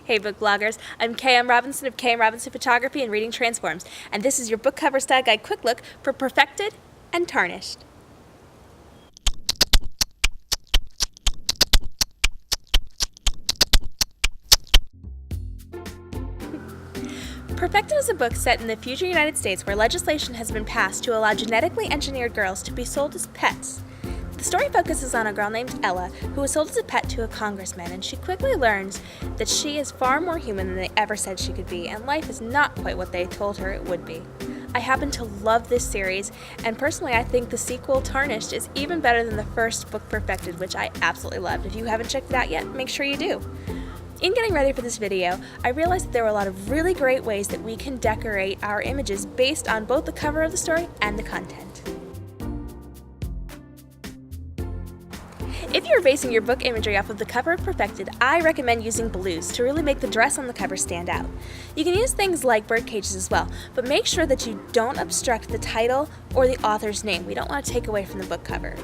Hey book bloggers, I'm K.M. Robinson of K.M. Robinson Photography and Reading Transforms, and this is your book cover style guide quick look for Perfected and Tarnished. Perfected is a book set in the future United States where legislation has been passed to allow genetically engineered girls to be sold as pets. The story focuses on a girl named Ella who was sold as a pet to a congressman, and she quickly learns that she is far more human than they ever said she could be, and life is not quite what they told her it would be. I happen to love this series, and personally I think the sequel, Tarnished, is even better than the first book, Perfected, which I absolutely loved. If you haven't checked it out yet, make sure you do. In getting ready for this video, I realized that there were a lot of really great ways that we can decorate our images based on both the cover of the story and the content. If you're basing your book imagery off of the cover of Perfected, I recommend using blues to really make the dress on the cover stand out. You can use things like bird cages as well, but make sure that you don't obstruct the title or the author's name. We don't want to take away from the book cover.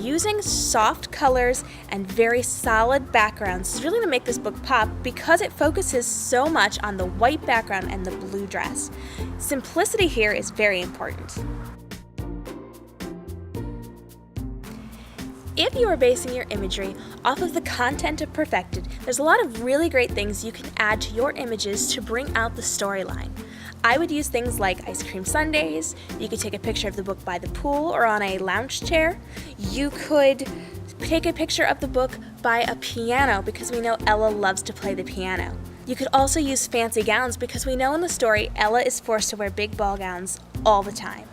Using soft colors and very solid backgrounds is really going to make this book pop because it focuses so much on the white background and the blue dress. Simplicity here is very important. If you are basing your imagery off of the content of Perfected, there's a lot of really great things you can add to your images to bring out the storyline. I would use things like ice cream sundaes. You could take a picture of the book by the pool or on a lounge chair. You could take a picture of the book by a piano because we know Ella loves to play the piano. You could also use fancy gowns because we know in the story Ella is forced to wear big ball gowns all the time.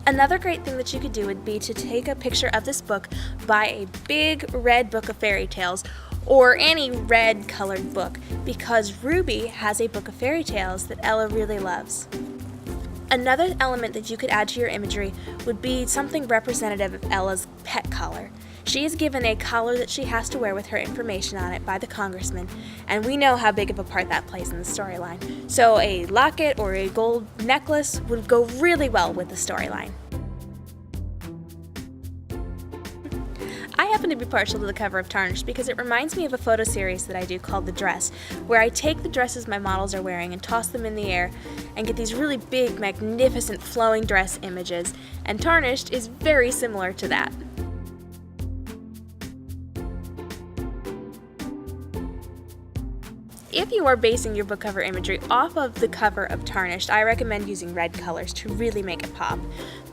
Another great thing that you could do would be to take a picture of this book by a big red book of fairy tales or any red colored book because Ruby has a book of fairy tales that Ella really loves. Another element that you could add to your imagery would be something representative of Ella's pet collar. She is given a collar that she has to wear with her information on it by the congressman, and we know how big of a part that plays in the storyline. So a locket or a gold necklace would go really well with the storyline. I happen to be partial to the cover of Tarnished because it reminds me of a photo series that I do called The Dress, where I take the dresses my models are wearing and toss them in the air and get these really big, magnificent, flowing dress images, and Tarnished is very similar to that. If you are basing your book cover imagery off of the cover of Tarnished, I recommend using red colors to really make it pop.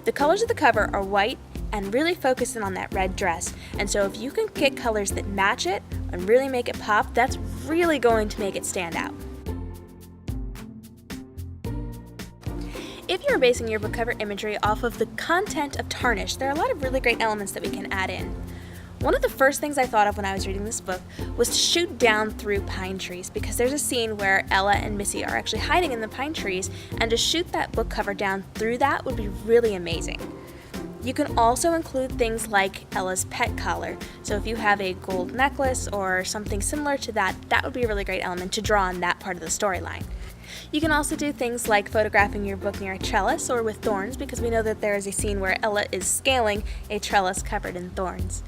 The colors of the cover are white and really focus in on that red dress, and so if you can get colors that match it and really make it pop, that's really going to make it stand out. If you're basing your book cover imagery off of the content of Tarnished, there are a lot of really great elements that we can add in. One of the first things I thought of when I was reading this book was to shoot down through pine trees because there's a scene where Ella and Missy are actually hiding in the pine trees, and to shoot that book cover down through that would be really amazing. You can also include things like Ella's pet collar, so if you have a gold necklace or something similar to that, that would be a really great element to draw on that part of the storyline. You can also do things like photographing your book near a trellis or with thorns because we know that there is a scene where Ella is scaling a trellis covered in thorns.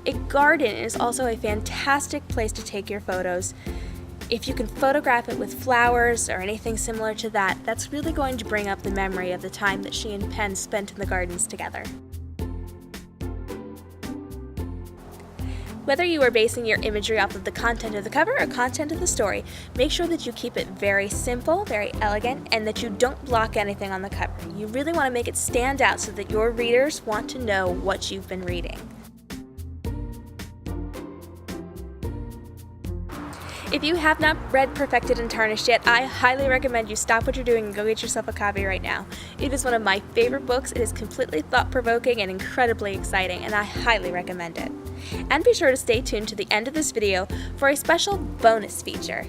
A garden is also a fantastic place to take your photos. If you can photograph it with flowers or anything similar to that, that's really going to bring up the memory of the time that she and Penn spent in the gardens together. Whether you are basing your imagery off of the content of the cover or content of the story, make sure that you keep it very simple, very elegant, and that you don't block anything on the cover. You really want to make it stand out so that your readers want to know what you've been reading. If you have not read Perfected and Tarnished yet, I highly recommend you stop what you're doing and go get yourself a copy right now. It is one of my favorite books. It is completely thought-provoking and incredibly exciting, and I highly recommend it. And be sure to stay tuned to the end of this video for a special bonus feature.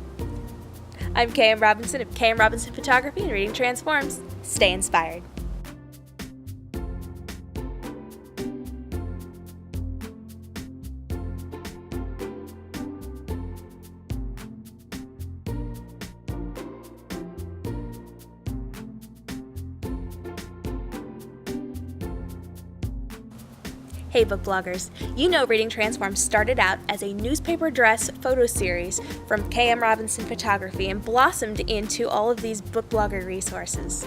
I'm K.M. Robinson of K.M. Robinson Photography and Reading Transforms. Stay inspired. Hey book bloggers, you know Reading Transformed started out as a newspaper dress photo series from K.M. Robinson Photography and blossomed into all of these book blogger resources.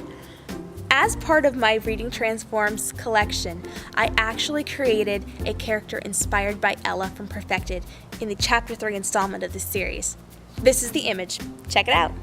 As part of my Reading Transforms collection, I actually created a character inspired by Ella from Perfected in the Chapter 3 installment of this series. This is the image. Check it out.